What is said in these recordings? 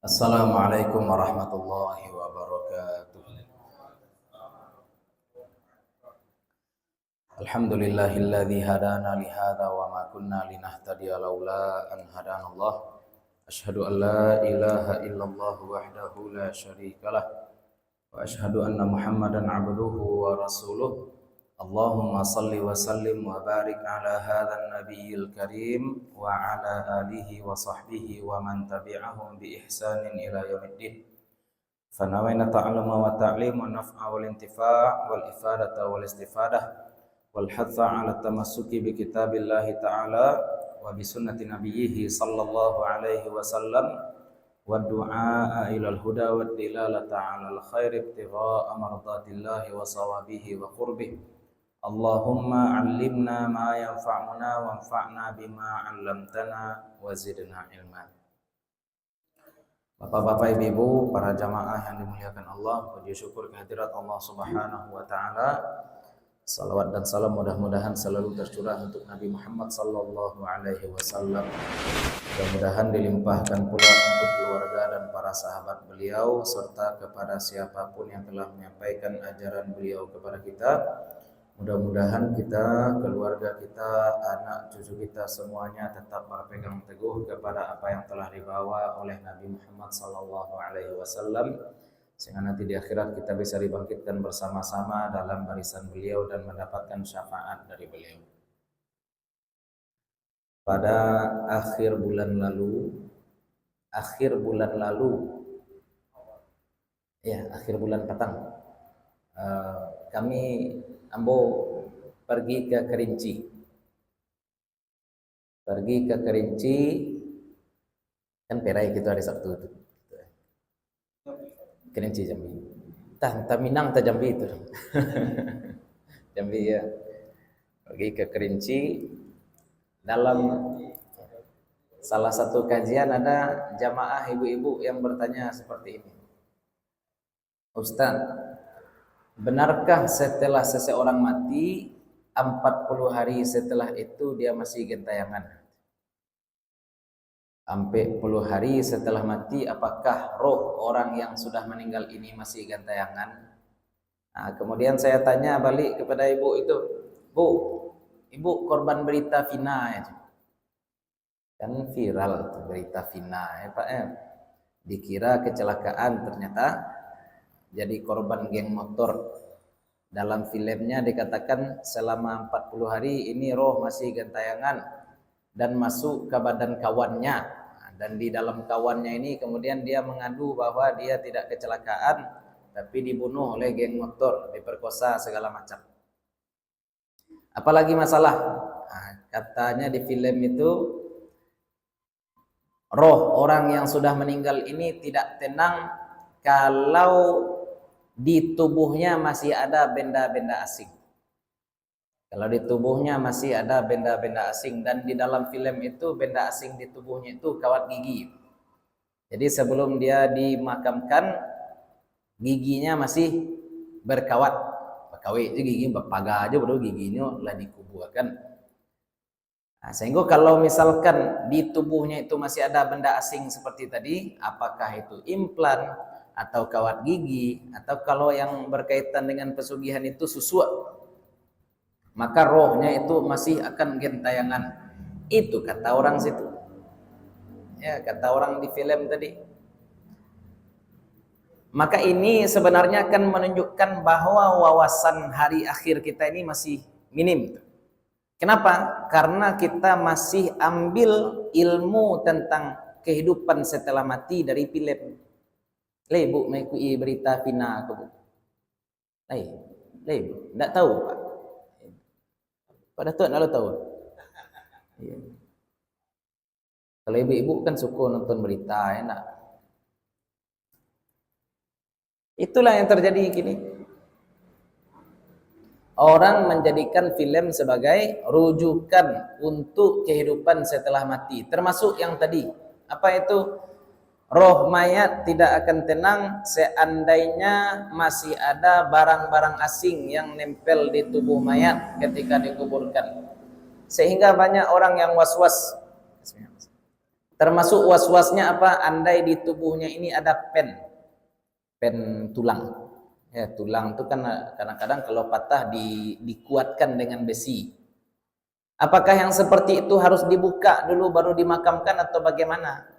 Assalamualaikum warahmatullahi wabarakatuh. Alhamdulillahilladzi hadana li hadza wa ma kunna linahtadiya laula an hadanallah. Asyhadu an la ilaha illallah wahdahu la syarikalah wa asyhadu anna Muhammadan abduhu wa rasuluh. Allahumma salli wa sallim wa barik ala hadzal nabiyil karim wa ala alihi wa sahbihi wa man tabi'ahum bi ihsanin ila yaumiddin. Fanawayna ta'alluma wa ta'lim wa naf'a wal intifa' wal ifadata wal istifadah wal hatha 'ala tamassuki bi kitabillahi ta'ala wa bi sunnati nabiyhi sallallahu alaihi wasallam wa du'a ila al huda wa dilalata 'ala al khair ibtigha'a mardatillahi wa sawabihi wa qurbih. Allahumma 'allimna ma yanfa'una wanfa'na bima 'allamtana wa zidna ilman. Bapak-bapak, ibu-ibu, para jamaah yang dimuliakan Allah, puji syukur kehadirat Allah Subhanahu wa taala. Salawat dan salam mudah-mudahan selalu tercurah untuk Nabi Muhammad sallallahu alaihi wasallam. Mudah-mudahan dilimpahkan pula untuk keluarga dan para sahabat beliau serta kepada siapapun yang telah menyampaikan ajaran beliau kepada kita. Mudah-mudahan kita, keluarga kita, anak cucu kita semuanya tetap berpegang teguh kepada apa yang telah dibawa oleh Nabi Muhammad sallallahu alaihi wasallam, sehingga nanti di akhirat kita bisa dibangkitkan bersama-sama dalam barisan beliau dan mendapatkan syafaat dari beliau. Pada akhir bulan petang, kami ambo pergi ke Kerinci, kan perai kita hari Sabtu itu. Kerinci Jambi. Tah Minang ta Jambi itu. Jambi ya. Pergi ke Kerinci. Dalam salah satu kajian ada jamaah ibu-ibu yang bertanya seperti ini. Ustaz, benarkah setelah seseorang mati 40 hari setelah itu dia masih gentayangan? Sampai 10 hari setelah mati, apakah roh orang yang sudah meninggal ini masih gentayangan? Nah, kemudian saya tanya balik kepada ibu itu, Bu, ibu korban berita Vina ya? Kan viral berita Vina ya Pak ya? Dikira kecelakaan, ternyata jadi korban geng motor. Dalam filmnya dikatakan selama 40 hari ini roh masih gentayangan dan masuk ke badan kawannya. Dan di dalam kawannya ini kemudian dia mengadu bahwa dia tidak kecelakaan, tapi dibunuh oleh geng motor, diperkosa segala macam. Apalagi masalah? Nah, katanya di film itu roh orang yang sudah meninggal ini tidak tenang kalau di tubuhnya masih ada benda-benda asing. Kalau di tubuhnya masih ada benda-benda asing, dan di dalam film itu benda asing di tubuhnya itu kawat gigi. Jadi sebelum dia dimakamkan, giginya masih berkawat. Berkawit itu gigi berpaga aja baru giginya lah dikuburkan. Nah, sehingga kalau misalkan di tubuhnya itu masih ada benda asing seperti tadi, apakah itu implan atau kawat gigi, atau kalau yang berkaitan dengan pesugihan itu susuk, maka rohnya itu masih akan gentayangan. Itu kata orang situ. Ya, kata orang di film tadi. Maka ini sebenarnya akan menunjukkan bahwa wawasan hari akhir kita ini masih minim. Kenapa? Karena kita masih ambil ilmu tentang kehidupan setelah mati dari film. Bu, mengikuti berita Vina ke Bu? Bu, enggak tahu Pak. Pada tuan kalau tahu. Ya. Kalau ibu-ibu kan suka nonton berita, ya nak. Itulah yang terjadi kini. Orang menjadikan film sebagai rujukan untuk kehidupan setelah mati, termasuk yang tadi. Apa itu? Roh mayat tidak akan tenang seandainya masih ada barang-barang asing yang nempel di tubuh mayat ketika dikuburkan. Sehingga banyak orang yang was-was. Termasuk was-wasnya apa? Andai di tubuhnya ini ada pen tulang. Ya, tulang itu kan kadang-kadang kalau patah dikuatkan dengan besi. Apakah yang seperti itu harus dibuka dulu baru dimakamkan atau bagaimana?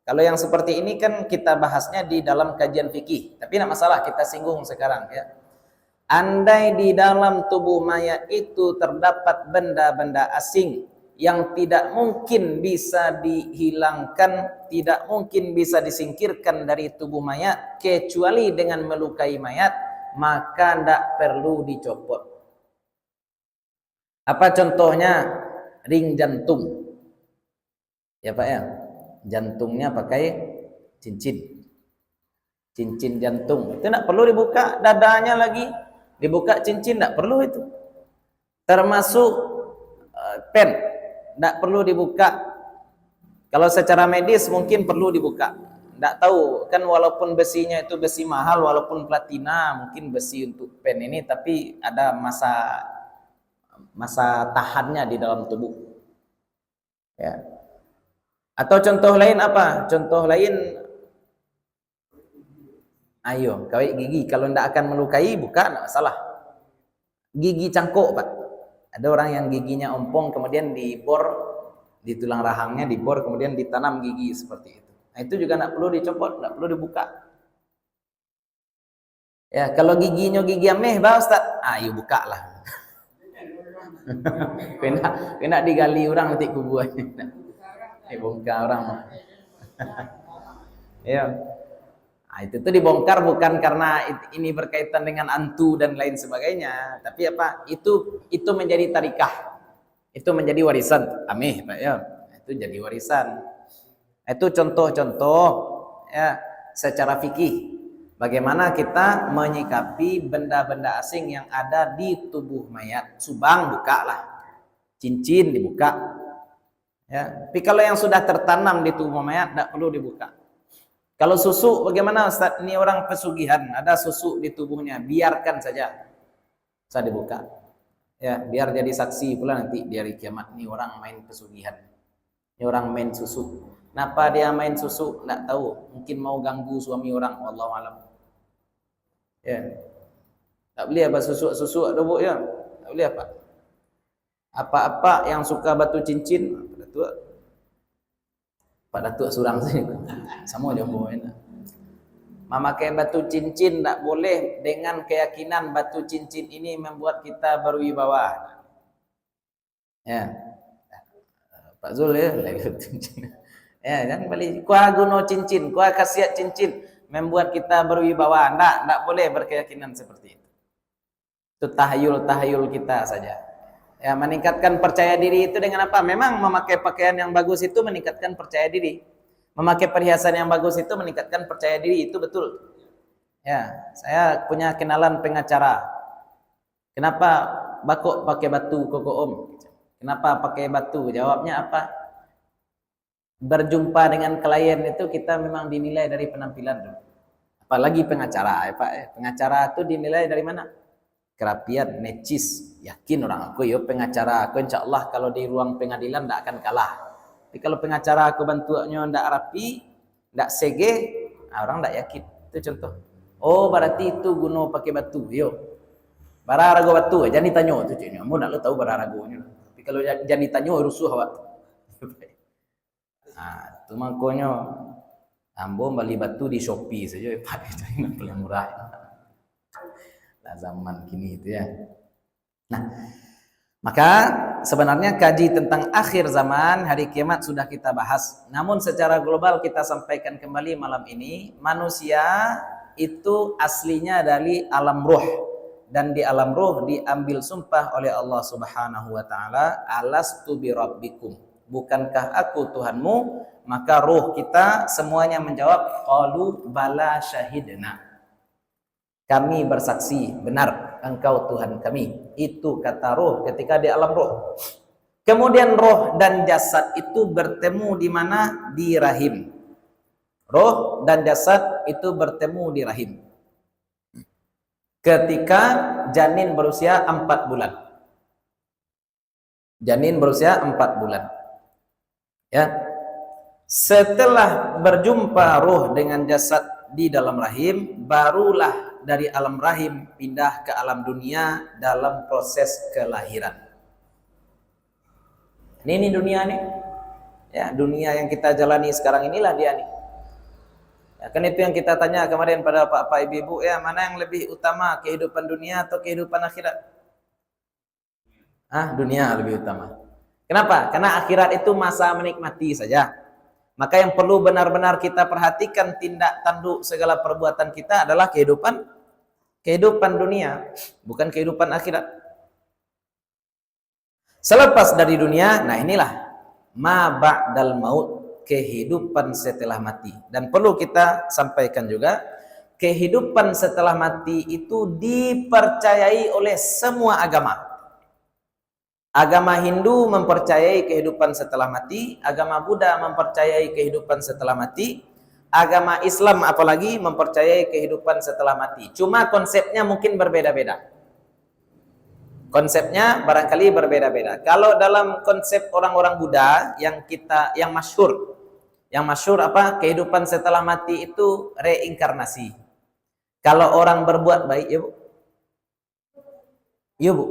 Kalau yang seperti ini kan kita bahasnya di dalam kajian fikih. Tapi tidak masalah, kita singgung sekarang ya. Andai di dalam tubuh mayat itu terdapat benda-benda asing yang tidak mungkin bisa dihilangkan, tidak mungkin bisa disingkirkan dari tubuh mayat kecuali dengan melukai mayat, maka tidak perlu dicopot. Apa contohnya? Ring jantung. Ya Pak ya. Jantungnya pakai cincin. Cincin jantung. Itu tidak perlu dibuka, dadanya lagi dibuka cincin, tidak perlu itu. Termasuk pen, tidak perlu dibuka. Kalau secara medis mungkin perlu dibuka. Tidak tahu, kan walaupun besinya itu besi mahal, walaupun platina, mungkin besi untuk pen ini, tapi ada masa tahannya di dalam tubuh. Ya. Atau contoh lain apa? Contoh lain, ayo, kawat gigi. Kalau tidak akan melukai, buka, tidak masalah. Gigi cangkok, Pak. Ada orang yang giginya ompong, kemudian dibor, di tulang rahangnya dibor, kemudian ditanam gigi seperti itu. Nah, itu juga tidak perlu dicopot, tidak perlu dibuka. Ya, kalau giginya gigi ameh, Pak Ustaz, ayo buka lah. Kena digali orang nanti kuburannya. Bongkar orang. Ya. Nah, itu tuh dibongkar bukan karena ini berkaitan dengan antu dan lain sebagainya, tapi apa? Itu menjadi tarikah. Itu menjadi warisan. Ameh, Pak ya. Itu jadi warisan. Itu contoh-contoh ya secara fikih bagaimana kita menyikapi benda-benda asing yang ada di tubuh mayat. Subang bukalah. Cincin dibuka. Ya, tapi kalau yang sudah tertanam di tubuh mayat tidak perlu dibuka. Kalau susu bagaimana Ustaz? Ini orang pesugihan, ada susu di tubuhnya, biarkan saja. Saya dibuka. Ya, biar jadi saksi pula nanti di hari kiamat. Ini orang main pesugihan. Ini orang main susu. Kenapa dia main susu? Tidak tahu. Mungkin mau ganggu suami orang, wallahu alam. Ya. Tak boleh apa susu ada bu ya. Tak boleh apa. Apa-apa yang suka batu cincin, Pak Datuk surang sini. Sama dia bawain. Memakai batu cincin tak boleh dengan keyakinan batu cincin ini membuat kita berwibawa. Ya. Pak Zul ya, lagi cincin. Ya, kan balik kuah guna cincin, kuah khasiat cincin membuat kita berwibawa. Tak boleh berkeyakinan seperti itu. Itu tahayul kita saja. Ya, meningkatkan percaya diri itu dengan apa? Memang memakai pakaian yang bagus itu meningkatkan percaya diri. Memakai perhiasan yang bagus itu meningkatkan percaya diri, itu betul. Ya, saya punya kenalan pengacara. Kenapa bakok pakai batu koko om? Kenapa pakai batu? Jawabnya apa? Berjumpa dengan klien itu kita memang dinilai dari penampilan. Apalagi pengacara, ya Pak. Pengacara itu dinilai dari mana? Kerapian, necis, yakin orang aku ya pengacara aku insya Allah kalau di ruang pengadilan tidak akan kalah. Tapi kalau pengacara aku bantuannya tidak rapi, tidak sege, orang tidak yakin. Itu contoh. Oh berarti itu guna pakai batu, yo. Bararago batu, jangan ditanya tu caknya. Mu nak lo tahu bararagonya. Tapi kalau jangan ditanya rusuh awak. Nah, tu makanya ambo beli batu di Shopee saja, Pak. Itu paling murah. Zaman kini itu ya. Nah, maka sebenarnya kaji tentang akhir zaman, hari kiamat sudah kita bahas. Namun secara global kita sampaikan kembali malam ini, manusia itu aslinya dari alam ruh, dan di alam ruh diambil sumpah oleh Allah Subhanahu wa taala, alastu birabbikum, bukankah aku Tuhanmu? Maka ruh kita semuanya menjawab, qalu bala syahidna, kami bersaksi, benar engkau Tuhan kami. Itu kata roh ketika di alam roh. Kemudian roh dan jasad itu bertemu di mana? Di rahim. Roh dan jasad itu bertemu di rahim. Ketika janin berusia 4 bulan. Janin berusia 4 bulan. Ya. Setelah berjumpa ruh dengan jasad di dalam rahim, barulah dari alam rahim pindah ke alam dunia dalam proses kelahiran. Ini dunia nih. Ya, dunia yang kita jalani sekarang inilah dia nih. Ya, kan itu yang kita tanya kemarin pada Pak Ibu, ya, mana yang lebih utama, kehidupan dunia atau kehidupan akhirat? Dunia lebih utama. Kenapa? Karena akhirat itu masa menikmati saja. Maka yang perlu benar-benar kita perhatikan tindak tanduk segala perbuatan kita adalah kehidupan dunia, bukan kehidupan akhirat. Selepas dari dunia, nah inilah ma ba'dal maut, kehidupan setelah mati. Dan perlu kita sampaikan juga, kehidupan setelah mati itu dipercayai oleh semua agama. Agama Hindu mempercayai kehidupan setelah mati, agama Buddha mempercayai kehidupan setelah mati, agama Islam apalagi mempercayai kehidupan setelah mati. Cuma konsepnya mungkin berbeda-beda. Konsepnya barangkali berbeda-beda. Kalau dalam konsep orang-orang Buddha yang masyhur apa? Kehidupan setelah mati itu reinkarnasi. Kalau orang berbuat baik, ya Bu. Ya Bu.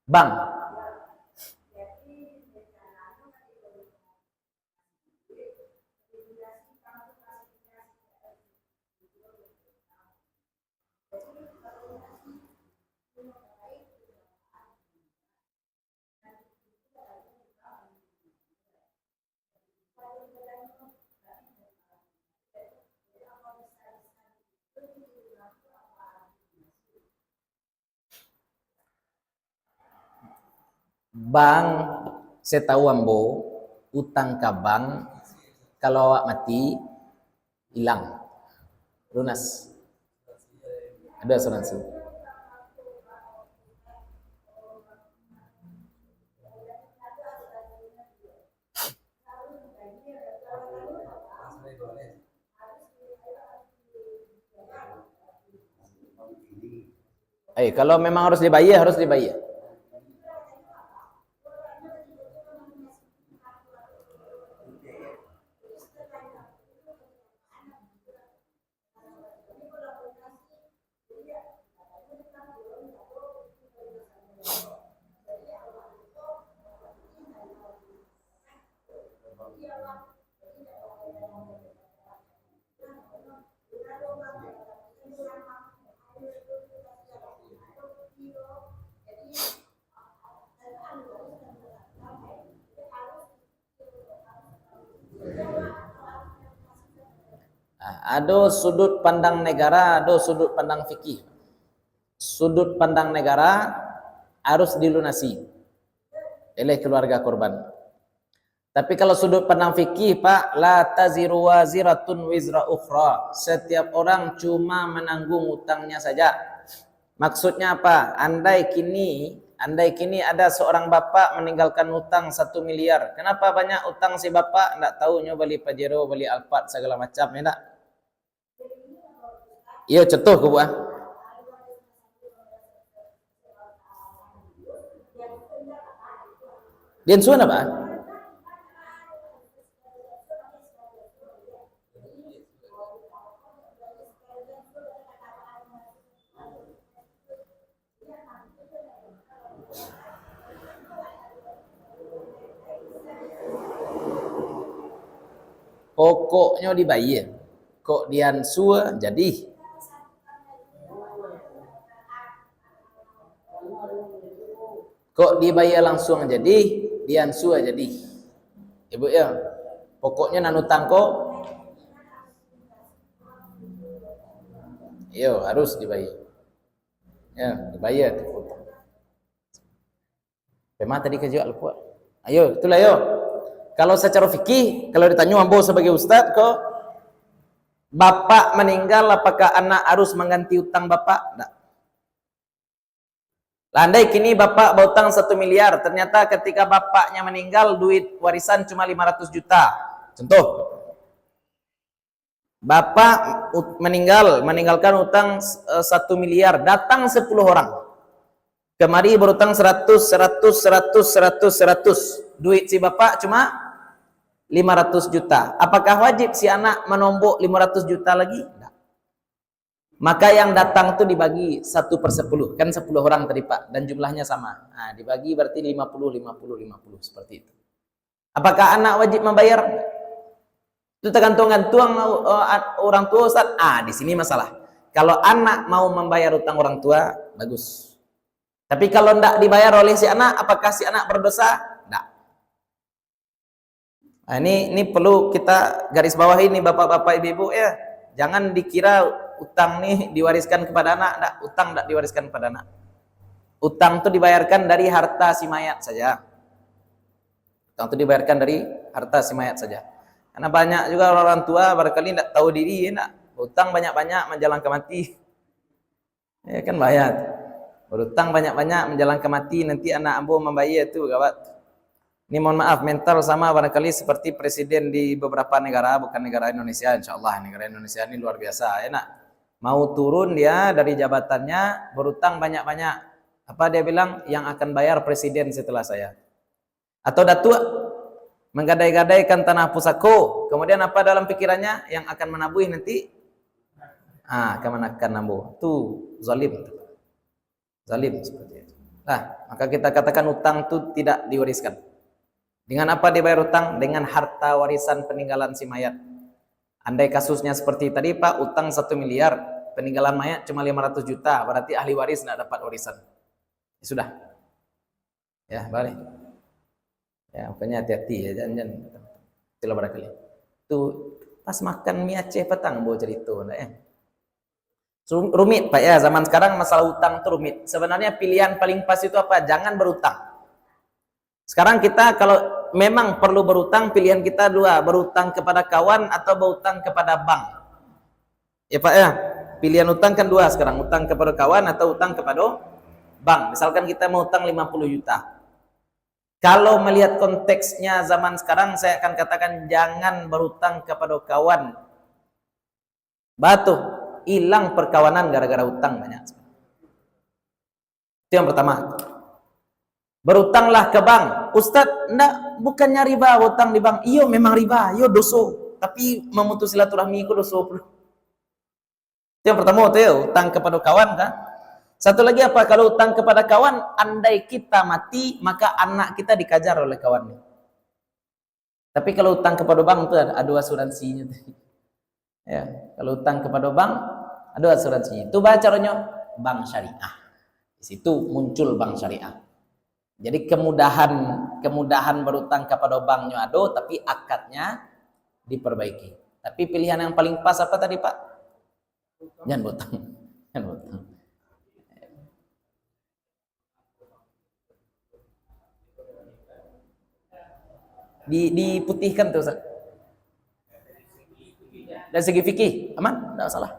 Bang. Bang, saya tahu ambo, utang ke bank, kalau awak mati, hilang, lunas. Ada asuransi. Kalau memang harus dibayar, harus dibayar. Ada sudut pandang negara, ada sudut pandang fikih. Sudut pandang negara harus dilunasi oleh keluarga korban. Tapi kalau sudut pandang fikih, Pak, la taziru waziratun wizra ukhra. Setiap orang cuma menanggung utangnya saja. Maksudnya apa? Andai kini ada seorang bapak meninggalkan utang 1 miliar. Kenapa banyak utang si bapak? Enggak tahunya beli Pajero, beli Alphard segala macam, ya enggak? Iya, contoh ke buah. Dian suan apa? Pokoknya dibayar. Kok dian sua jadi? Kok dibayar langsung jadi, dian sua jadi. Ibu ya, pokoknya nanutang kok. Yo, harus dibayar. Ya, dibayar. Memang tadi kejual lupa. Ayo, itulah yo. Kalau secara fikih, kalau ditanya ambo sebagai ustaz kok bapak meninggal, apakah anak harus mengganti utang bapak? Tidak. Andai kini bapak berutang 1 miliar, ternyata ketika bapaknya meninggal duit warisan cuma 500 juta. Contoh. Bapak meninggalkan utang 1 miliar, datang 10 orang. Kemari berutang 100, 100, 100, 100, 100. Duit si bapak cuma 500 juta. Apakah wajib si anak menombok 500 juta lagi? Tidak. Maka yang datang itu dibagi 1/10. Kan 10 orang tadi Pak. Dan jumlahnya sama. Nah, dibagi berarti 50, 50, 50. Seperti itu. Apakah anak wajib membayar? Itu tergantung orang tua Ustaz. Di sini masalah. Kalau anak mau membayar utang orang tua, bagus. Tapi kalau tidak dibayar oleh si anak, apakah si anak berdosa? Tidak. Nah, ini perlu kita garis bawah ini bapak-bapak ibu-ibu ya. Jangan dikira utang nih diwariskan kepada anak. Tidak, utang tidak diwariskan kepada anak. Utang itu dibayarkan dari harta si mayat saja. Utang itu dibayarkan dari harta si mayat saja. Karena banyak juga orang tua barangkali tidak tahu diri, ya, utang banyak-banyak menjelang ke mati. Ya kan bayar. Berutang banyak-banyak menjelang ke mati, nanti anak ambo membayar itu gawat. Ini mohon maaf, mental sama barangkali seperti presiden di beberapa negara, bukan negara Indonesia, insyaallah negara Indonesia ini luar biasa, ya nak. Mau turun dia dari jabatannya, berutang banyak-banyak. Apa dia bilang? Yang akan bayar presiden setelah saya. Atau datuk menggadai-gadaikan tanah pusako, kemudian apa dalam pikirannya? Yang akan menabuhi nanti, akan nabuh. Itu zalim. Zalim seperti itu. Nah, maka kita katakan utang itu tidak diwariskan. Dengan apa dibayar utang? Dengan harta warisan peninggalan si mayat. Andai kasusnya seperti tadi Pak, utang 1 miliar, peninggalan mayat cuma 500 juta, berarti ahli waris tidak dapat warisan. Ya, sudah. Ya, balik. Ya, makanya hati-hati ya, jangan. Itulah barangkali. Itu pas makan mie Aceh petang bawa cerita, ya. Rumit Pak ya, zaman sekarang masalah utang itu rumit. Sebenarnya pilihan paling pas itu apa? Jangan berutang. Sekarang kita kalau memang perlu berutang, pilihan kita dua, berutang kepada kawan atau berutang kepada bank. Ya Pak ya, pilihan utang kan dua sekarang, utang kepada kawan atau utang kepada bank. Misalkan kita mau utang 50 juta. Kalau melihat konteksnya zaman sekarang, saya akan katakan jangan berutang kepada kawan. Batu, hilang perkawanan gara-gara utang banyak. Itu yang pertama. Berutanglah ke bank. Ustadz, enggak, bukannya riba utang di bank. Iya memang riba, iya doso. Tapi memutus silaturahmi itu doso. Itu yang pertama, itu ya, utang kepada kawan kan. Satu lagi apa? Kalau utang kepada kawan, andai kita mati, maka anak kita dikajar oleh kawannya. Tapi kalau utang kepada bank itu ada asuransinya. Ya, kalau utang kepada bank, ada asuransinya. Itu baca caranya bank syariah. Di situ muncul bank syariah. Jadi kemudahan berutang kepada banknya ada, tapi akadnya diperbaiki. Tapi pilihan yang paling pas apa tadi Pak? Jangan berutang. Jangan berutang. Diputihkan tuh Ustaz. Dari segi fikih aman, tidak salah.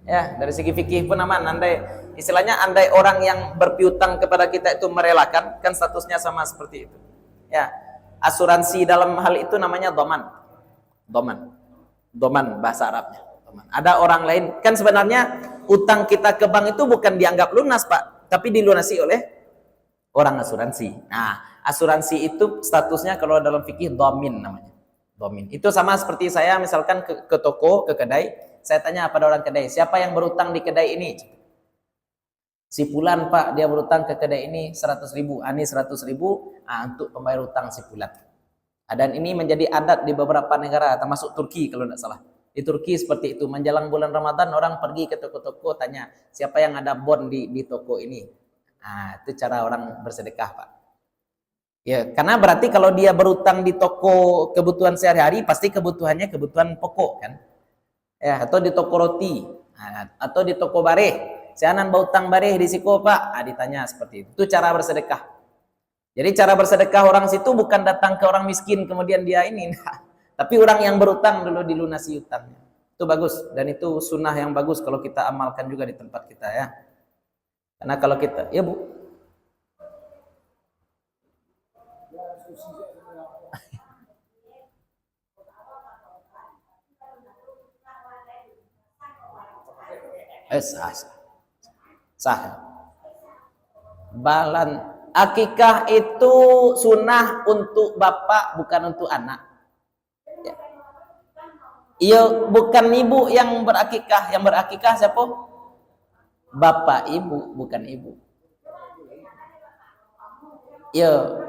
Ya, dari segi fikih pun aman. Andai orang yang berpiutang kepada kita itu merelakan, kan statusnya sama seperti itu. Ya, asuransi dalam hal itu namanya doman. Doman bahasa Arabnya. Doman. Ada orang lain, kan sebenarnya utang kita ke bank itu bukan dianggap lunas Pak, tapi dilunasi oleh orang asuransi. Nah, asuransi itu statusnya kalau dalam fikih domin namanya. Domin. Itu sama seperti saya misalkan ke toko, ke kedai. Saya tanya pada orang kedai, siapa yang berutang di kedai ini? Si Fulan Pak, dia berutang ke kedai ini 100 ribu, ini 100 ribu untuk pembayar utang si Fulan. Dan ini menjadi adat di beberapa negara, termasuk Turki kalau tidak salah. Di Turki seperti itu, menjelang bulan Ramadan orang pergi ke toko-toko tanya, siapa yang ada bon di toko ini? Itu cara orang bersedekah Pak. Ya, karena berarti kalau dia berutang di toko kebutuhan sehari-hari, pasti kebutuhannya kebutuhan pokok kan? Ya, atau di toko roti, atau di toko bareh. Sianan bautang bareh di siko Pak, ditanya seperti itu. Itu cara bersedekah. Jadi cara bersedekah orang situ bukan datang ke orang miskin kemudian dia ini, nah. Tapi orang yang berutang dulu dilunasi utangnya. Itu bagus dan itu sunnah yang bagus kalau kita amalkan juga di tempat kita ya. Karena kalau kita, ya Bu. Sah. Balan. Akikah itu sunnah untuk bapak, bukan untuk anak. Ya. Iya, bukan ibu yang berakikah. Yang berakikah siapa? Bapak ibu, bukan ibu. Iya.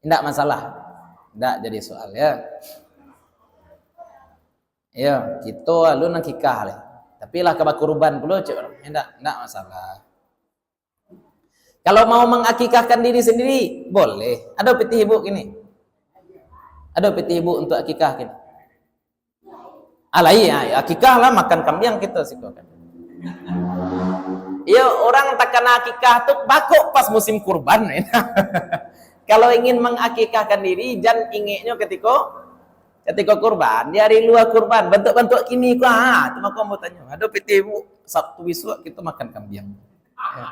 Tidak masalah. Tidak jadi soal ya. Iya, kita lu nang kikah le. Tapi lah kaba kurban pula cek. Tidak masalah. Kalau mau mengakikahkan diri sendiri, boleh. Ada peti ibu gini. Ada peti ibu untuk akikah gini. Alai ya, akikah lah makan kambing kita sikukan. Iya, orang tak kena akikah tuh bakok pas musim kurban. Kalau ingin mengakikahkan diri, jangan inginnya ketika kurban, di hari luar kurban, bentuk-bentuk kini kah? Cuma kamu tanya, ada peti ibu Sabtu besok kita makan kambing. Ya.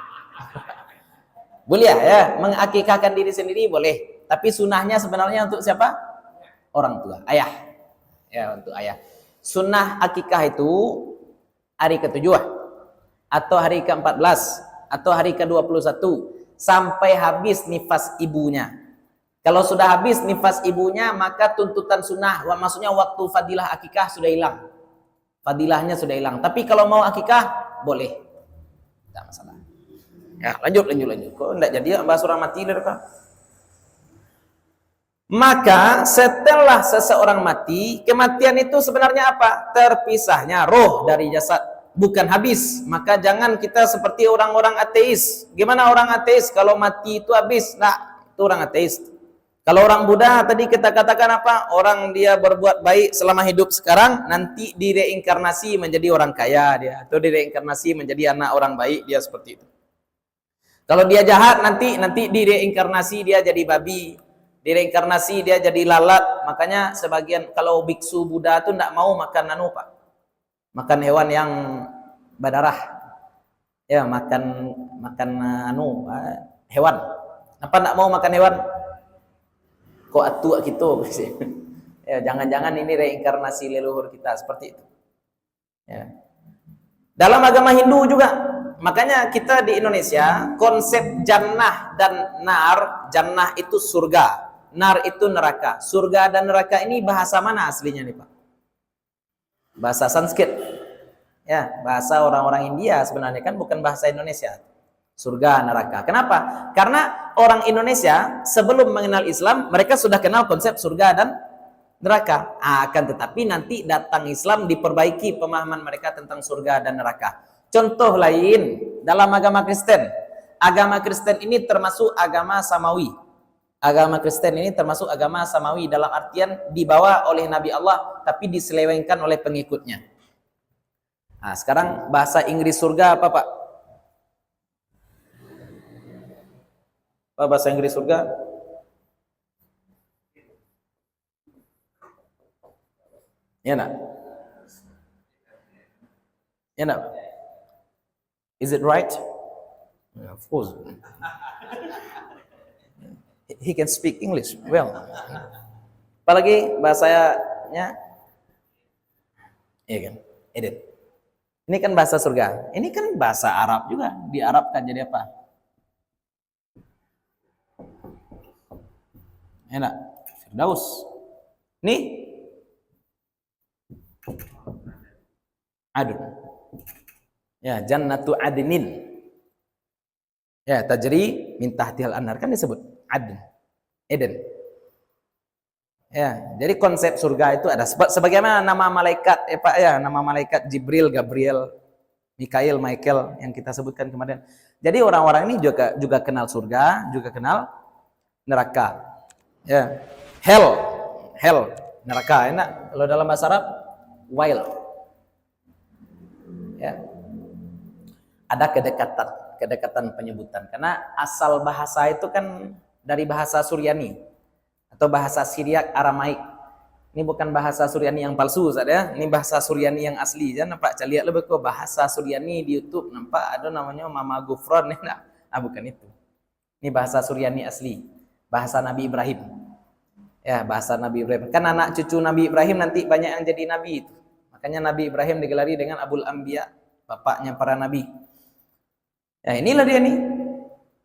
Boleh ya, mengakikahkan diri sendiri boleh. Tapi sunahnya sebenarnya untuk siapa? Orang tua, ayah. Ya, untuk ayah. Sunnah akikah itu hari ke-7 atau hari ke-14 atau hari ke-21 sampai habis nifas ibunya. Kalau sudah habis nifas ibunya, maka tuntutan sunnah, maksudnya waktu fadilah akikah sudah hilang. Fadilahnya sudah hilang. Tapi kalau mau akikah, boleh. Tidak masalah. Ya, lanjut. Kok enggak jadi bahas orang mati kah? Maka setelah seseorang mati, kematian itu sebenarnya apa? Terpisahnya roh dari jasad, bukan habis. Maka jangan kita seperti orang-orang ateis. Gimana orang ateis kalau mati itu habis? Nah, itu orang ateis. Kalau orang Buddha tadi kita katakan apa? Orang dia berbuat baik selama hidup sekarang, nanti direinkarnasi menjadi orang kaya dia, atau direinkarnasi menjadi anak orang baik dia, seperti itu. Kalau dia jahat nanti direinkarnasi dia jadi babi, direinkarnasi dia jadi lalat. Makanya sebagian kalau biksu Buddha itu tidak mau makan Pak. Makan hewan yang berdarah. Ya, makan hewan. Apa tidak mau makan hewan? Kok atua gitu. Ya, jangan-jangan ini reinkarnasi leluhur kita seperti itu. Ya. Dalam agama Hindu juga. Makanya kita di Indonesia konsep jannah dan nar, jannah itu surga, nar itu neraka. Surga dan neraka ini bahasa mana aslinya nih Pak? Bahasa Sanskrit. Ya, bahasa orang-orang India sebenarnya, kan bukan bahasa Indonesia. Surga, neraka. Kenapa? Karena orang Indonesia sebelum mengenal Islam, mereka sudah kenal konsep surga dan neraka. Akan tetapi nanti datang Islam diperbaiki pemahaman mereka tentang surga dan neraka. Contoh lain dalam agama Kristen. Agama Kristen ini termasuk agama samawi. Agama Kristen ini termasuk agama samawi dalam artian dibawa oleh Nabi Allah tapi diselewengkan oleh pengikutnya. Nah, sekarang bahasa Inggris surga apa Pak? Apa bahasa Inggris surga? Ya nak? Ya nak? Is it right? Yeah, of course. He can speak English well. Apalagi bahasanya, iya kan? Edit. Ini kan bahasa surga. Ini kan bahasa Arab juga. Diarabkan jadi apa? Enak. Firdaus. Nih. Adun. Ya, jannatu adnin. Ya, tajri min tahtihal anhar, kan disebut adn. Eden. Ya, jadi konsep surga itu ada sebagaimana nama malaikat Pak ya, nama malaikat Jibril, Gabriel, Mikail, Michael yang kita sebutkan kemarin. Jadi orang-orang ini juga kenal surga, juga kenal neraka. Ya. Hell, neraka. Enak kalau dalam bahasa Arab wild. Ya. Ada kedekatan penyebutan karena asal bahasa itu kan dari bahasa Suryani atau bahasa Syriak Aramaik. Ini bukan bahasa Suryani yang palsu ya. Ini bahasa Suryani yang asli. Jangan nampak lihat lebih ke bahasa Suryani di YouTube, nampak ada namanya Mama Gufron nih. Nah, bukan itu. Ini bahasa Suryani asli. Bahasa Nabi Ibrahim. Ya, bahasa Nabi Ibrahim. Kan anak cucu Nabi Ibrahim nanti banyak yang jadi nabi itu. Makanya Nabi Ibrahim digelari dengan Abul Anbiya, bapaknya para nabi. Ya, inilah dia nih.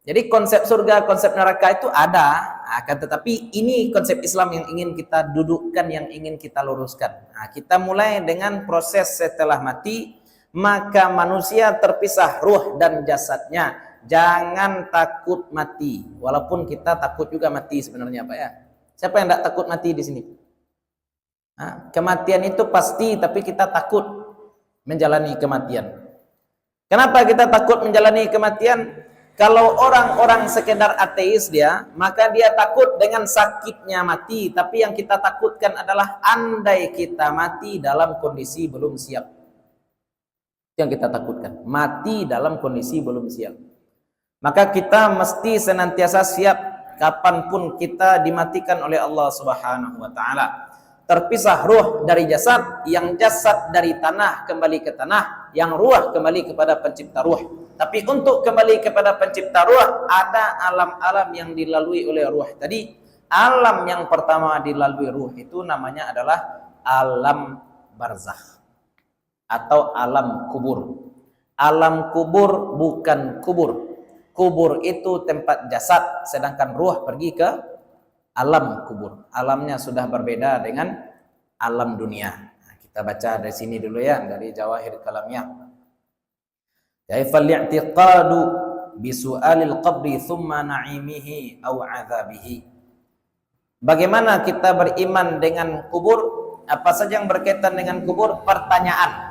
Jadi konsep surga, konsep neraka itu ada, akan tetapi ini konsep Islam yang ingin kita dudukkan, yang ingin kita luruskan. Nah, kita mulai dengan proses setelah mati, maka manusia terpisah ruh dan jasadnya. Jangan takut mati, walaupun kita takut juga mati sebenarnya, Pak ya. Siapa yang tidak takut mati di sini? Nah, kematian itu pasti, tapi kita takut menjalani kematian. Kenapa kita takut menjalani kematian? Kalau orang-orang sekedar ateis dia, maka dia takut dengan sakitnya mati. Tapi yang kita takutkan adalah andai kita mati dalam kondisi belum siap. Yang kita takutkan, mati dalam kondisi belum siap. Maka kita mesti senantiasa siap kapanpun kita dimatikan oleh Allah Subhanahu wa Ta'ala. Terpisah ruh dari jasad, yang jasad dari tanah kembali ke tanah, yang ruh kembali kepada pencipta ruh. Tapi untuk kembali kepada pencipta ruh, ada alam-alam yang dilalui oleh ruh tadi. Alam yang pertama dilalui ruh itu namanya adalah alam barzakh atau alam kubur. Alam kubur bukan kubur. Kubur itu tempat jasad, sedangkan ruh pergi ke alam kubur. Alamnya sudah berbeda dengan alam dunia. Nah, kita baca dari sini dulu ya, dari Jawahir Kalamiyah. Kaifal i'tiqadu bisu'alil qabri thumma na'imihi aw 'adzabihi. Bagaimana kita beriman dengan kubur? Apa saja yang berkaitan dengan kubur? Pertanyaan.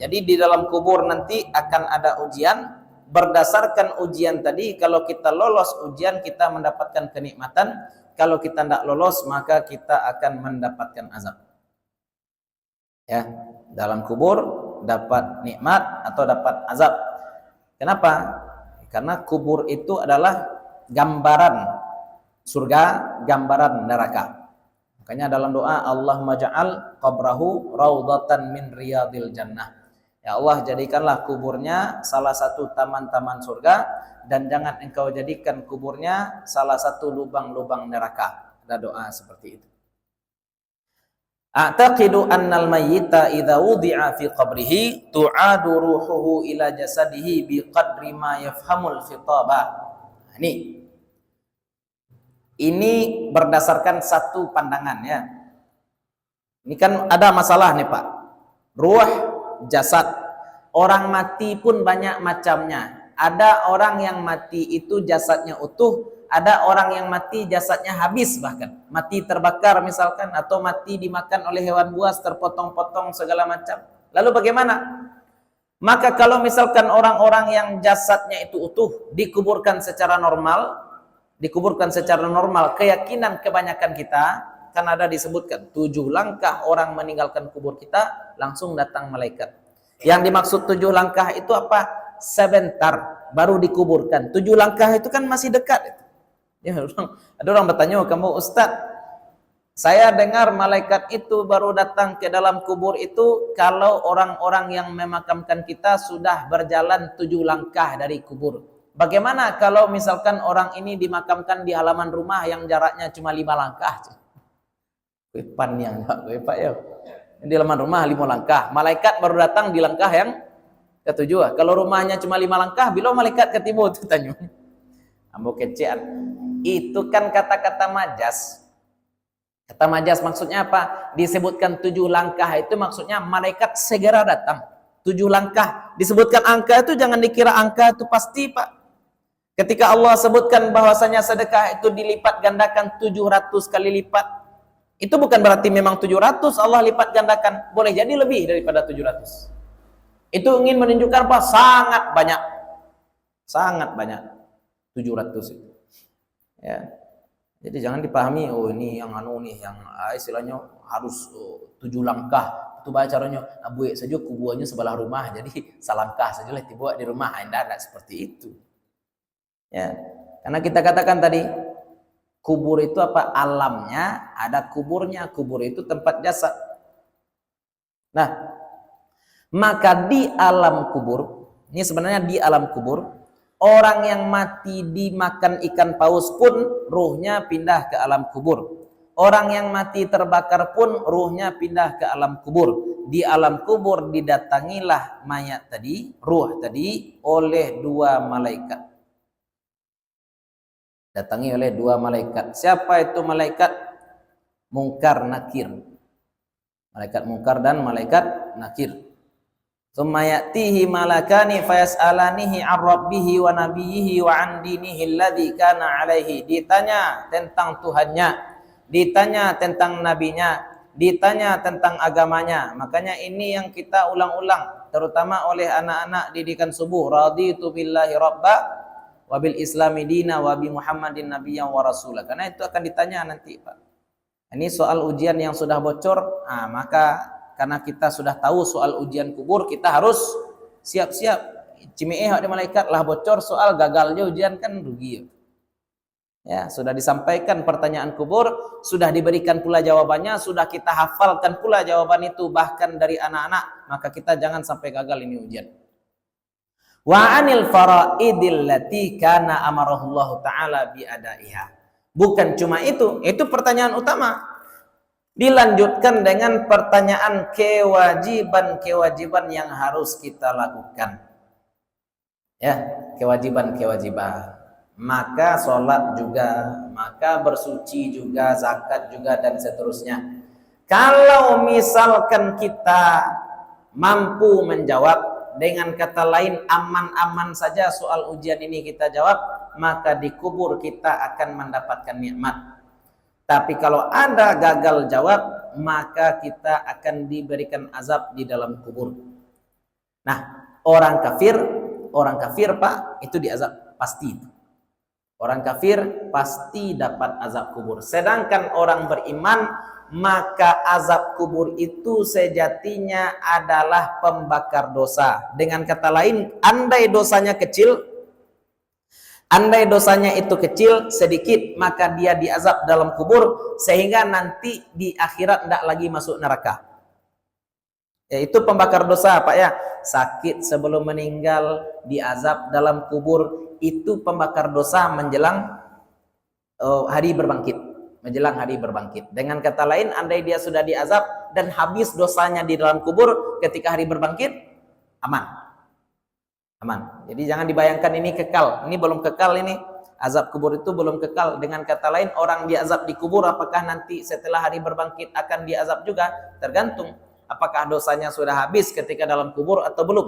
Jadi di dalam kubur nanti akan ada ujian. Berdasarkan ujian tadi, kalau kita lolos ujian kita mendapatkan kenikmatan. Kalau kita tidak lolos maka kita akan mendapatkan azab. Ya, dalam kubur dapat nikmat atau dapat azab. Kenapa? Karena kubur itu adalah gambaran surga, gambaran neraka. Makanya dalam doa, Allahumma ja'al qabrahu raudhatan min riyadil jannah. Ya Allah, jadikanlah kuburnya salah satu taman-taman surga, dan jangan engkau jadikan kuburnya salah satu lubang-lubang neraka. Ada doa seperti itu. A'taqidu annal mayyita idza wudi'a fi qabrihi tu'adu ruhuhu ila jasadihi biqadri ma yafhamul khitaba. Ini berdasarkan satu pandangan ya. Ini kan ada masalah nih Pak. Ruh, jasad. Orang mati pun banyak macamnya. Ada orang yang mati itu jasadnya utuh, ada orang yang mati jasadnya habis, bahkan mati terbakar misalkan, atau mati dimakan oleh hewan buas, terpotong-potong segala macam. Lalu bagaimana? Maka kalau misalkan orang-orang yang jasadnya itu utuh dikuburkan secara normal, keyakinan kebanyakan kita kan ada disebutkan 7 langkah orang meninggalkan kubur kita langsung datang malaikat. Yang dimaksud 7 langkah itu apa? Sebentar baru dikuburkan. 7 langkah itu kan masih dekat. Ya, ada orang bertanya, kamu Ustadz, saya dengar malaikat itu baru datang ke dalam kubur itu kalau orang-orang yang memakamkan kita sudah berjalan 7 langkah dari kubur. Bagaimana kalau misalkan orang ini dimakamkan di halaman rumah yang jaraknya cuma 5 langkah? Pan yang Pak ya. Di halaman rumah 5 langkah. Malaikat baru datang di langkah yang ke-7. Kalau rumahnya cuma 5 langkah, bila malaikat ke timur itu tanya. Ambo kecean. Itu kan kata-kata majas. Kata majas maksudnya apa? Disebutkan 7 langkah itu maksudnya malaikat segera datang. 7 langkah. Disebutkan angka itu jangan dikira angka itu pasti Pak. Ketika Allah sebutkan bahwasanya sedekah itu dilipat gandakan 700 kali lipat. Itu bukan berarti memang 700 Allah lipat gandakan. Boleh jadi lebih daripada 700. Itu ingin menunjukkan apa? Sangat banyak. Sangat banyak. 700 itu. Ya. Jadi jangan dipahami, oh ini yang yang istilahnya harus 7 langkah. Itu baca caranya, abuek saja kubuannya sebelah rumah, jadi salangkah saja lah dibuat di rumah. Tidak seperti itu. Ya. Karena kita katakan tadi, kubur itu apa? Alamnya, ada kuburnya. Kubur itu tempat jasad. Nah, maka di alam kubur, ini sebenarnya di alam kubur, orang yang mati dimakan ikan paus pun ruhnya pindah ke alam kubur. Orang yang mati terbakar pun ruhnya pindah ke alam kubur. Di alam kubur didatangilah mayat tadi, ruh tadi oleh 2 malaikat. datangi oleh dua malaikat. Siapa itu malaikat? Mungkar Nakir. Malaikat Mungkar dan malaikat Nakir. Tsumma ya'tihi malakani fayas'alanihi 'an rabbihi wa nabiyhi wa 'an dinihi alladhi kana 'alaihi. Ditanya tentang Tuhannya, ditanya tentang nabinya, ditanya tentang agamanya. Makanya ini yang kita ulang-ulang, terutama oleh anak-anak didikan subuh. Raditu billahi rabba wa bil islami dina wa bi Muhammadin nabiyyan wa rasulah. Karena itu akan ditanya nanti, Pak. Ini soal ujian yang sudah bocor. Maka karena kita sudah tahu soal ujian kubur, kita harus siap-siap. Cimeeh ada malaikat lah bocor soal gagalnya ujian, kan rugi. Ya, sudah disampaikan pertanyaan kubur, sudah diberikan pula jawabannya, sudah kita hafalkan pula jawaban itu bahkan dari anak-anak, maka kita jangan sampai gagal ini ujian. Wa anil faraidil lati kana amarahullahu taala bi adaiha. Bukan cuma itu pertanyaan utama. Dilanjutkan dengan pertanyaan kewajiban-kewajiban yang harus kita lakukan. Ya, kewajiban-kewajiban. Maka sholat juga, maka bersuci juga, zakat juga, dan seterusnya. Kalau misalkan kita mampu menjawab, dengan kata lain aman-aman saja soal ujian ini kita jawab, maka di kubur kita akan mendapatkan nikmat. Tapi kalau ada gagal jawab, maka kita akan diberikan azab di dalam kubur. Nah, orang kafir Pak, itu diazab pasti. Orang kafir pasti dapat azab kubur. Sedangkan orang beriman, maka azab kubur itu sejatinya adalah pembakar dosa. Dengan kata lain, andai dosanya itu kecil, sedikit, maka dia diazab dalam kubur sehingga nanti di akhirat tidak lagi masuk neraka. Yaitu pembakar dosa, Pak ya. Sakit sebelum meninggal, diazab dalam kubur, itu pembakar dosa menjelang hari berbangkit. Menjelang hari berbangkit. Dengan kata lain, andai dia sudah diazab dan habis dosanya di dalam kubur, ketika hari berbangkit, aman. Jadi jangan dibayangkan ini kekal. Ini belum kekal ini. Azab kubur itu belum kekal. Dengan kata lain, orang diazab di kubur, apakah nanti setelah hari berbangkit akan diazab juga? Tergantung. Apakah dosanya sudah habis ketika dalam kubur atau belum?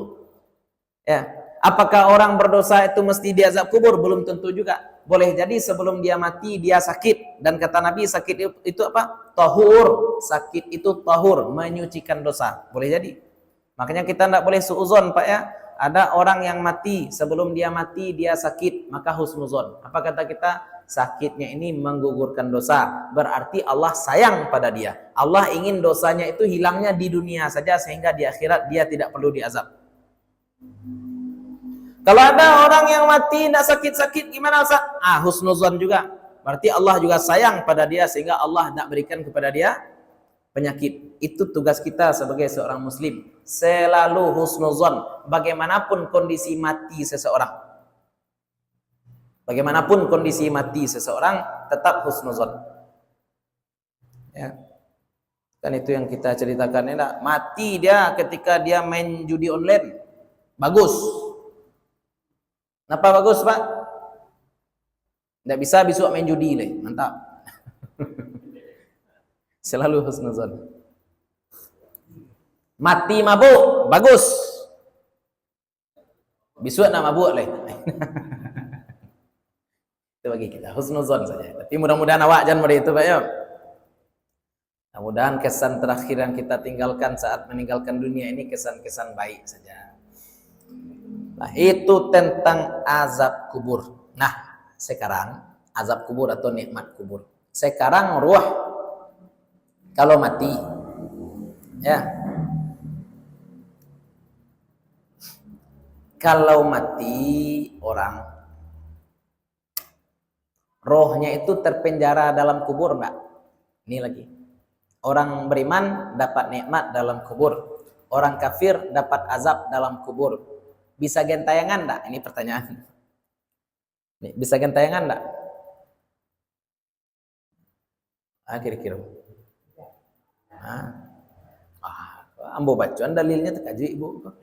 Ya. Apakah orang berdosa itu mesti diazab kubur? Belum tentu juga. Boleh jadi sebelum dia mati dia sakit. Dan kata Nabi, sakit itu apa? Tahur. Sakit itu tahur, menyucikan dosa. Boleh jadi. Makanya kita tidak boleh suuzon, Pak ya. Ada orang yang mati, sebelum dia mati dia sakit, maka husnuzon. Apa kata kita? Sakitnya ini menggugurkan dosa. Berarti Allah sayang pada dia. Allah ingin dosanya itu hilangnya di dunia saja, sehingga di akhirat dia tidak perlu diazab. Kalau ada orang yang mati tidak sakit-sakit, gimana Ustaz? Husnuzon juga. Berarti Allah juga sayang pada dia, sehingga Allah tidak berikan kepada dia penyakit. Itu tugas kita sebagai seorang muslim. Selalu husnuzon, bagaimanapun kondisi mati seseorang. Bagaimanapun kondisi mati seseorang, tetap husnuzon. Ya. Kan itu yang kita ceritakan. Mati dia ketika dia main judi online. Bagus. Kenapa bagus, Pak? Tidak bisa besok main judi leh. Mantap. Selalu husnuzon. Mati mabuk, bagus. Besok nak mabuk leh. Itu bagi kita husnuzon saja. Tapi mudah-mudahan awak jangan seperti itu, Pak ya. Mudah-mudahan kesan terakhir yang kita tinggalkan saat meninggalkan dunia ini kesan-kesan baik saja. Nah, itu tentang azab kubur. Nah, sekarang azab kubur atau nikmat kubur. Sekarang ruh kalau mati, ya. Kalau mati orang, rohnya itu terpenjara dalam kubur, Mbak. Ini lagi. Orang beriman dapat nikmat dalam kubur. Orang kafir dapat azab dalam kubur. Bisa gentayangan enggak? Ini pertanyaan. Bisa gentayangan enggak? Kira-kira. Ambo bacaan dalilnya terkaji Ibu.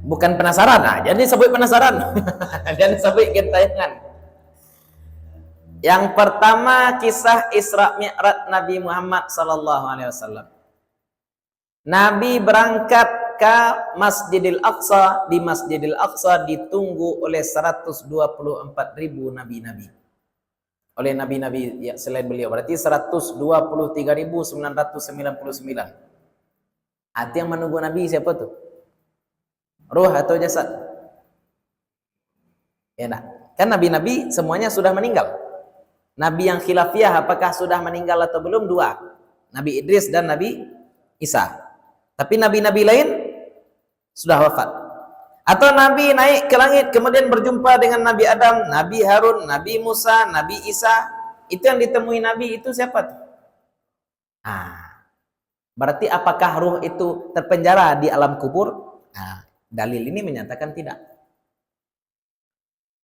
Bukan penasaran. Jadi sebut penasaran. Jangan sebut gentayangan. Yang pertama kisah Isra Mi'raj Nabi Muhammad sallallahu alaihi wasallam. Nabi berangkat ke Masjidil Aqsa. Di Masjidil Aqsa ditunggu oleh 124.000 nabi-nabi. Oleh nabi-nabi ya, selain beliau. Berarti 123.999. Arti yang menunggu Nabi siapa tuh? Ruh atau jasad? Ya nah. Kan nabi-nabi semuanya sudah meninggal. Nabi yang khilafiyah apakah sudah meninggal atau belum? Dua. Nabi Idris dan Nabi Isa. Tapi nabi-nabi lain sudah wafat. Atau Nabi naik ke langit kemudian berjumpa dengan Nabi Adam, Nabi Harun, Nabi Musa, Nabi Isa. Itu yang ditemui Nabi itu siapa tuh? Berarti apakah ruh itu terpenjara di alam kubur? Dalil ini menyatakan tidak.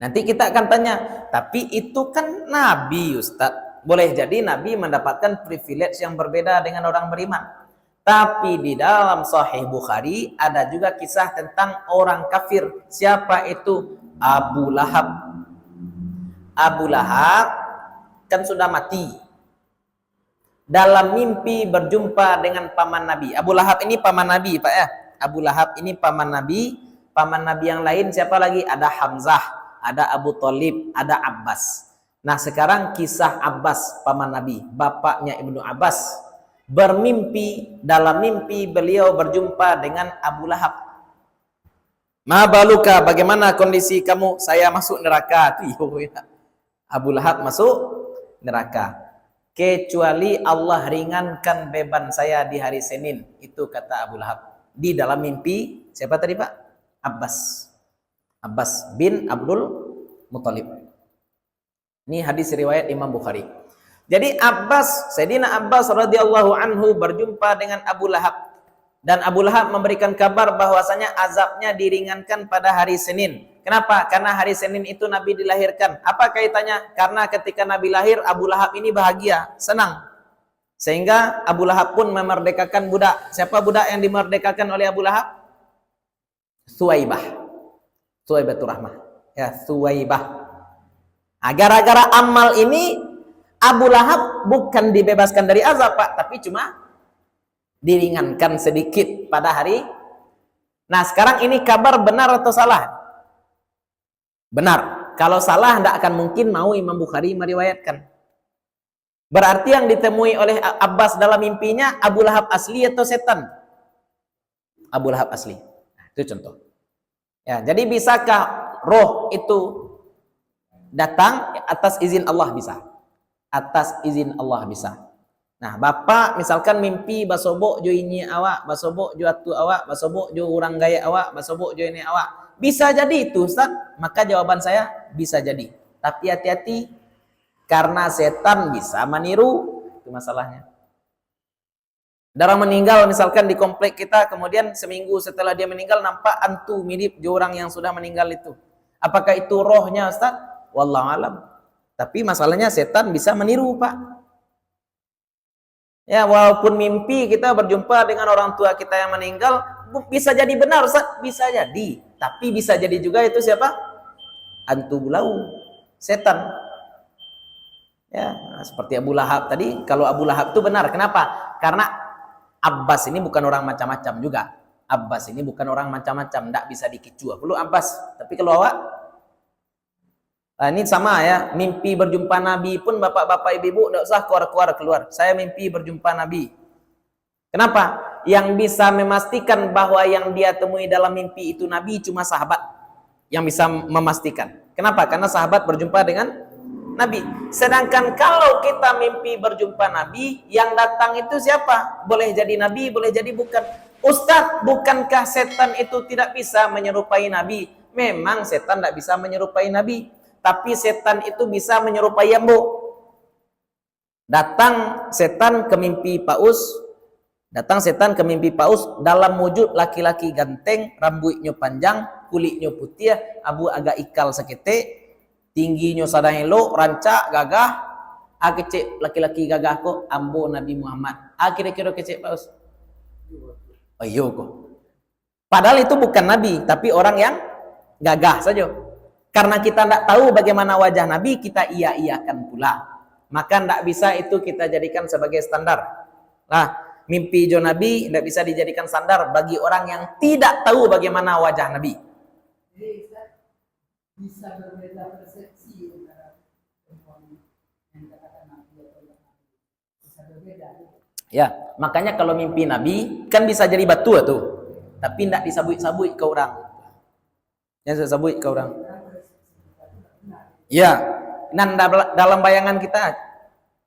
Nanti kita akan tanya, tapi itu kan Nabi Ustaz. Boleh jadi Nabi mendapatkan privilege yang berbeda dengan orang beriman. Tapi di dalam Sahih Bukhari ada juga kisah tentang orang kafir. Siapa itu? Abu Lahab. Abu Lahab kan sudah mati. Dalam mimpi berjumpa dengan paman Nabi. Abu Lahab ini paman Nabi, Pak ya. Abu Lahab ini paman Nabi. Paman Nabi yang lain siapa lagi? Ada Hamzah, ada Abu Thalib, ada Abbas. Nah sekarang kisah Abbas, paman Nabi, bapaknya Ibnu Abbas. Bermimpi, dalam mimpi beliau berjumpa dengan Abu Lahab. Ma baluka, bagaimana kondisi kamu? Saya masuk neraka. Abu Lahab masuk neraka. Kecuali Allah ringankan beban saya di hari Senin. Itu kata Abu Lahab. Di dalam mimpi, siapa tadi Pak? Abbas. Abbas bin Abdul Muthalib. Ini hadis riwayat Imam Bukhari. Jadi Sayyidina Abbas radhiyallahu anhu berjumpa dengan Abu Lahab. Dan Abu Lahab memberikan kabar bahwasanya azabnya diringankan pada hari Senin. Kenapa? Karena hari Senin itu Nabi dilahirkan. Apa kaitannya? Karena ketika Nabi lahir, Abu Lahab ini bahagia, senang. Sehingga Abu Lahab pun memerdekakan budak. Siapa budak yang dimerdekakan oleh Abu Lahab? Thuwaibah. Thuwaibatur Rahmah. Ya, Thuwaibah. Gara-gara amal ini Abu Lahab bukan dibebaskan dari azab Pak, tapi cuma diringankan sedikit pada hari. Nah sekarang ini kabar benar atau salah? Benar. Kalau salah tidak akan mungkin mau Imam Bukhari meriwayatkan. Berarti yang ditemui oleh Abbas dalam mimpinya Abu Lahab asli atau setan? Abu Lahab asli. Nah, itu contoh. Ya, jadi bisakah roh itu datang atas izin Allah? Bisa. Atas izin Allah bisa. Nah, Bapak misalkan mimpi basobok jo ini awak, basobok jo atu awak, basobok jo orang gaya awak, basobok jo ini awak. Bisa jadi itu, Ustaz. Maka jawaban saya bisa jadi. Tapi hati-hati karena setan bisa meniru, itu masalahnya. Darah meninggal misalkan di komplek kita, kemudian seminggu setelah dia meninggal nampak antu mirip jo orang yang sudah meninggal itu. Apakah itu rohnya, Ustaz? Wallahu alam. Tapi masalahnya setan bisa meniru, Pak. Ya, walaupun mimpi kita berjumpa dengan orang tua kita yang meninggal, bisa jadi benar, Ustaz. Bisa jadi. Tapi bisa jadi juga itu siapa? Antu bulau, setan. Ya, seperti Abu Lahab tadi. Kalau Abu Lahab itu benar. Kenapa? Karena Abbas ini bukan orang macam-macam juga. Abbas ini bukan orang macam-macam. Tidak bisa dikicu. Perlu Abbas. Tapi kalau awak, nah, ini sama ya, mimpi berjumpa Nabi pun bapak-bapak ibu-ibu tidak usah keluar. Saya mimpi berjumpa Nabi. Kenapa? Yang bisa memastikan bahwa yang dia temui dalam mimpi itu Nabi cuma sahabat yang bisa memastikan. Kenapa? Karena sahabat berjumpa dengan Nabi. Sedangkan kalau kita mimpi berjumpa Nabi, yang datang itu siapa? Boleh jadi Nabi, boleh jadi bukan. Ustaz, bukankah setan itu tidak bisa menyerupai Nabi? Memang setan tidak bisa menyerupai Nabi. Tapi setan itu bisa menyerupai Ambo. Datang setan ke mimpi Paus. Datang setan ke mimpi Paus dalam wujud laki-laki ganteng, rambutnya panjang, kulitnya putih, abu agak ikal sekete, tingginya sadang elok, rancak, gagah. Kecek laki-laki gagah kok, Ambo Nabi Muhammad. Kira-kira kecek Paus. Oh iya kok. Padahal itu bukan Nabi, tapi orang yang gagah saja. Karena kita tidak tahu bagaimana wajah Nabi, kita iya-iyakan pula. Maka tidak bisa itu kita jadikan sebagai standar. Nah, mimpi jo Nabi tidak bisa dijadikan standar bagi orang yang tidak tahu bagaimana wajah Nabi. Jadi bisa berbeda persepsi antara yang katakan Nabi atau yang Nabi. Bisa berbeda. Ya, makanya kalau mimpi Nabi kan bisa jadi batu tuh, tapi tidak disabui-sabui ke orang. Yang disabui ke orang. Ya, dan dalam bayangan kita,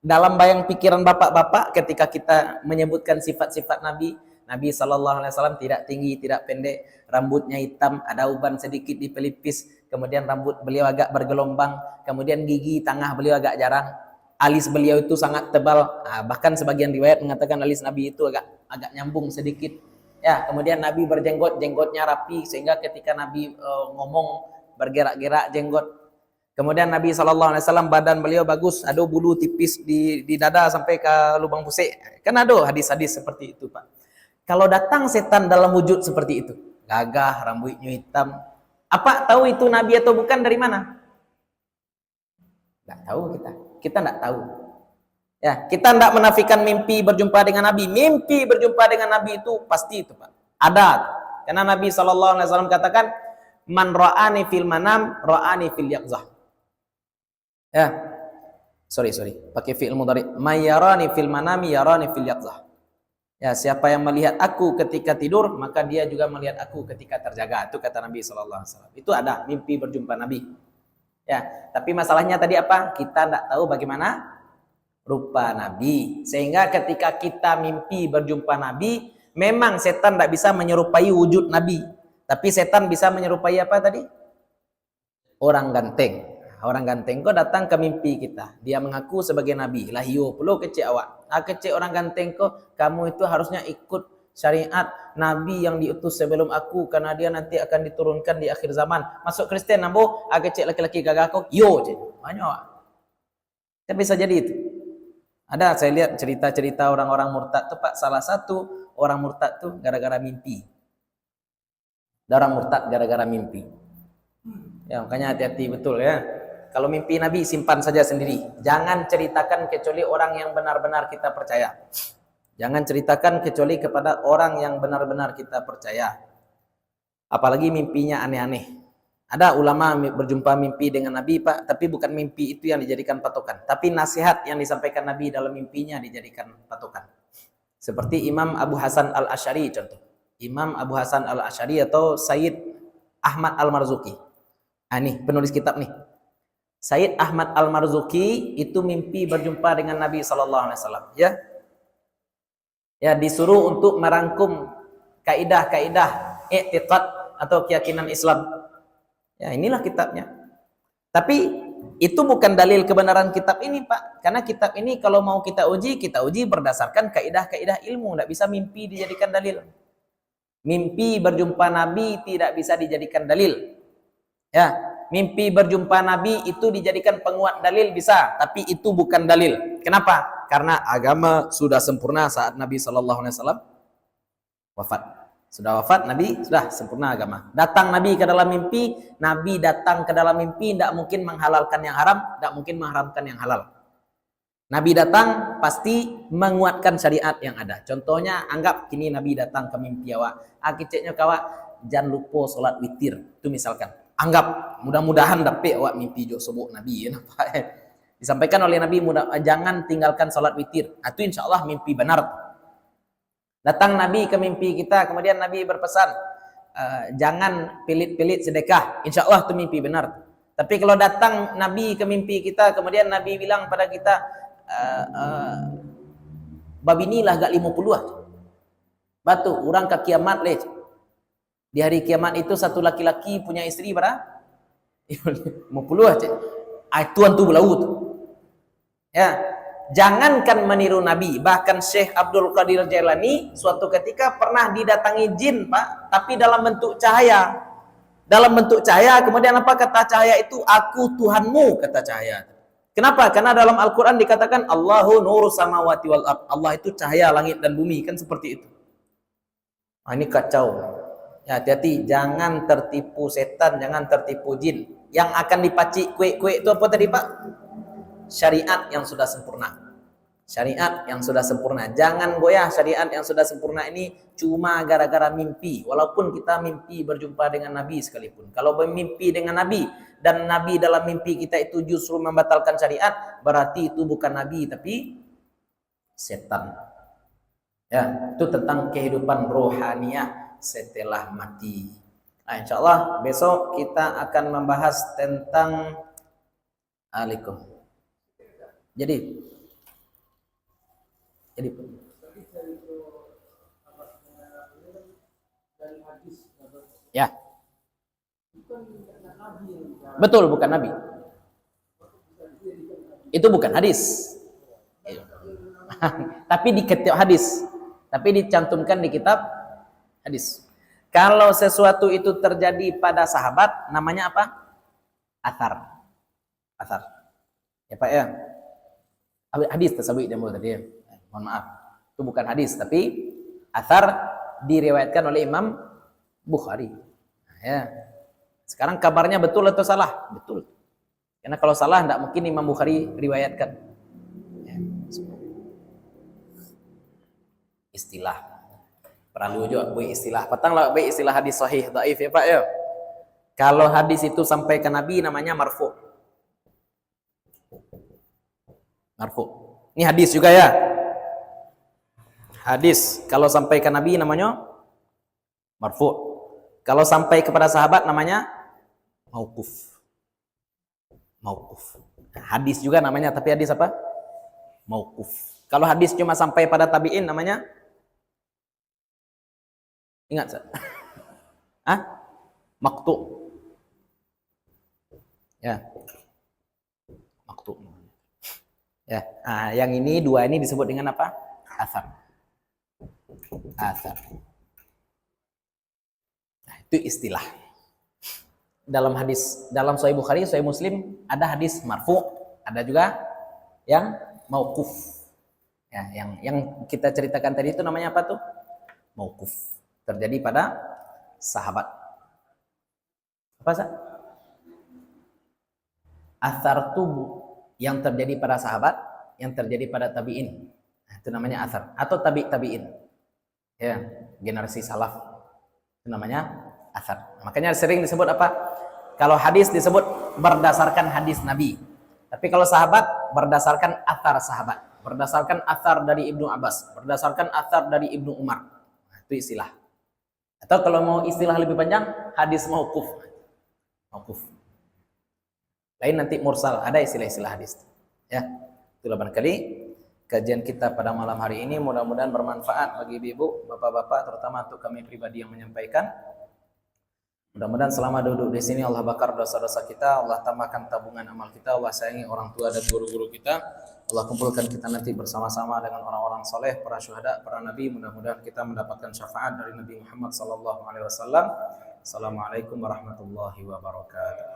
dalam bayang pikiran bapak-bapak ketika kita menyebutkan sifat-sifat Nabi, Nabi SAW tidak tinggi, tidak pendek, rambutnya hitam, ada uban sedikit di pelipis, kemudian rambut beliau agak bergelombang, kemudian gigi tengah beliau agak jarang, alis beliau itu sangat tebal, bahkan sebagian riwayat mengatakan alis Nabi itu agak nyambung sedikit. Ya, kemudian Nabi berjenggot, jenggotnya rapi sehingga ketika Nabi ngomong bergerak-gerak jenggot. Kemudian Nabi SAW badan beliau bagus, ada bulu tipis di dada sampai ke lubang pusik. Kan ada hadis-hadis seperti itu, Pak. Kalau datang setan dalam wujud seperti itu, gagah, rambutnya hitam, apa tahu itu Nabi atau bukan dari mana? Nggak tahu kita nggak tahu. Ya, kita nggak menafikan mimpi berjumpa dengan Nabi. Mimpi berjumpa dengan Nabi itu pasti itu, Pak. Ada. Karena Nabi SAW katakan, man ra'ani fil manam, ra'ani fil yaqzah. Ya, sorry, pakai fi'il mudhari. Mayyarani fil manami yarani fil yaqzah. Ya, siapa yang melihat aku ketika tidur, maka dia juga melihat aku ketika terjaga. Itu kata Nabi SAW. Itu ada mimpi berjumpa Nabi. Ya, tapi masalahnya tadi apa? Kita tidak tahu bagaimana rupa Nabi. Sehingga ketika kita mimpi berjumpa Nabi, memang setan tidak bisa menyerupai wujud Nabi. Tapi setan bisa menyerupai apa tadi? Orang ganteng. Orang ganteng kok datang ke mimpi kita. Dia mengaku sebagai Nabi. Lahio perlu kecil awak. Kecil orang ganteng kok, kamu itu harusnya ikut syariat Nabi yang diutus sebelum aku. Karena dia nanti akan diturunkan di akhir zaman. Masuk Kristen, nambo. Kecil laki-laki gagah kok. Yo, cik. Banyak awak. Kan bisa jadi itu. Ada, saya lihat cerita-cerita orang-orang murtad tuh, Pak. Salah satu orang murtad tuh gara-gara mimpi. Orang murtad gara-gara mimpi. Ya, makanya hati-hati betul ya. Kalau mimpi Nabi simpan saja sendiri. Jangan ceritakan kecuali orang yang benar-benar kita percaya. Jangan ceritakan kecuali kepada orang yang benar-benar kita percaya. Apalagi mimpinya aneh-aneh. Ada ulama berjumpa mimpi dengan Nabi, Pak, tapi bukan mimpi itu yang dijadikan patokan. Tapi nasihat yang disampaikan Nabi dalam mimpinya dijadikan patokan. Seperti Imam Abu Hasan Al-Asy'ari contoh. Imam Abu Hasan Al-Asy'ari atau Sayyid Ahmad Al-Marzuki. Ini penulis kitab nih. Sayyid Ahmad Al-Marzuki itu mimpi berjumpa dengan Nabi SAW. Ya, disuruh untuk merangkum kaidah-kaidah i'tiqad atau keyakinan Islam. Ya, inilah kitabnya. Tapi itu bukan dalil kebenaran kitab ini, Pak. Karena kitab ini kalau mau kita uji berdasarkan kaidah-kaidah ilmu. Tidak bisa mimpi dijadikan dalil. Mimpi berjumpa Nabi tidak bisa dijadikan dalil. Ya, mimpi berjumpa Nabi itu dijadikan penguat dalil bisa, tapi itu bukan dalil. Kenapa? Karena agama sudah sempurna saat Nabi SAW wafat. Sudah wafat Nabi, sudah sempurna agama. Datang Nabi ke dalam mimpi, Nabi datang ke dalam mimpi tidak mungkin menghalalkan yang haram, tidak mungkin mengharamkan yang halal. Nabi datang pasti menguatkan syariat yang ada. Contohnya, anggap kini Nabi datang ke mimpi awak. Keceknya kawak, jangan lupa sholat witir. Itu misalkan. Anggap mudah-mudahan dapat awak mimpi jo sobok Nabi ya. Disampaikan oleh Nabi jangan tinggalkan salat witir. Itu insyaallah mimpi benar. Datang Nabi ke mimpi kita, kemudian Nabi berpesan jangan pelit-pelit sedekah. Insyaallah itu mimpi benar. Tapi kalau datang Nabi ke mimpi kita, kemudian Nabi bilang pada kita babinilah gak 50 batu orang ke kiamat leh. Di hari kiamat itu satu laki-laki punya istri berapa? 50 aja. Tuan tu belaut. Ya, jangankan meniru Nabi, bahkan Syekh Abdul Qadir Jailani suatu ketika pernah didatangi jin, Pak, tapi dalam bentuk cahaya. Dalam bentuk cahaya, kemudian apa kata cahaya itu? Aku Tuhanmu, kata cahaya. Kenapa? Karena dalam Al-Qur'an dikatakan Allahu nurus samawati wal ard. Allah itu cahaya langit dan bumi, kan seperti itu. Ini kacau. Ya, hati-hati, jangan tertipu setan, jangan tertipu jin. Yang akan dipacik kue-kue itu apa tadi Pak? Syariat yang sudah sempurna. Syariat yang sudah sempurna. Jangan goyah syariat yang sudah sempurna ini cuma gara-gara mimpi. Walaupun kita mimpi berjumpa dengan Nabi sekalipun. Kalau bermimpi dengan Nabi dan Nabi dalam mimpi kita itu justru membatalkan syariat, berarti itu bukan Nabi tapi setan. Ya, itu tentang kehidupan rohaniah setelah mati. Nah, insya Allah besok kita akan membahas tentang alikum. Jadi ya, betul bukan Nabi. Itu bukan hadis. Tapi di kitab hadis. Tapi dicantumkan di kitab hadis. Kalau sesuatu itu terjadi pada sahabat, namanya apa? Athar. Athar. Ya Pak ya. Hadis tersebut dia tadi ya. Mohon maaf. Itu bukan hadis, tapi athar diriwayatkan oleh Imam Bukhari. Ya. Sekarang kabarnya betul atau salah? Betul. Karena kalau salah tidak mungkin Imam Bukhari riwayatkan. Ya. Istilah. Perlu juga bu istilah. Petanglah bu istilah hadis sahih dhaif ya Pak ya. Kalau hadis itu sampai ke Nabi namanya marfu. Marfu. Ini hadis juga ya. Hadis kalau sampai ke Nabi namanya marfu. Kalau sampai kepada sahabat namanya mauquf. Mauquf. Hadis juga namanya, tapi hadis apa? Mauquf. Kalau hadis cuma sampai pada tabi'in namanya ingat Hah? Maktu. Ya. Maktu. Ya. Nah, yang ini dua ini disebut dengan apa? Athar. Athar. Nah, itu istilah. Dalam hadis, dalam Sahih Bukhari, Sahih Muslim ada hadis marfu, ada juga yang mauquf. Ya, yang kita ceritakan tadi itu namanya apa tuh? Mauquf. Terjadi pada sahabat. Apa sih? Athar tubuh yang terjadi pada sahabat, yang terjadi pada tabi'in. Nah, itu namanya athar atau tabi'in. Ya, generasi salaf. Itu namanya athar. Makanya sering disebut apa? Kalau hadis disebut berdasarkan hadis Nabi. Tapi kalau sahabat berdasarkan athar sahabat. Berdasarkan athar dari Ibnu Abbas, berdasarkan athar dari Ibnu Umar. Nah, itu istilah. Atau kalau mau istilah lebih panjang, hadis mauquf. Mauquf. Lain nanti mursal, ada istilah-istilah hadis. Ya. Itulah barangkali kajian kita pada malam hari ini, mudah-mudahan bermanfaat bagi ibu, bapak-bapak, terutama untuk kami pribadi yang menyampaikan. Mudah-mudahan selama duduk di sini Allah bakar dosa-dosa kita, Allah tambahkan tabungan amal kita, Allah sayangi orang tua dan guru-guru kita, Allah kumpulkan kita nanti bersama-sama dengan orang-orang soleh, para syuhada, para nabi. Mudah-mudahan kita mendapatkan syafaat dari Nabi Muhammad SAW. Assalamualaikum warahmatullahi wabarakatuh.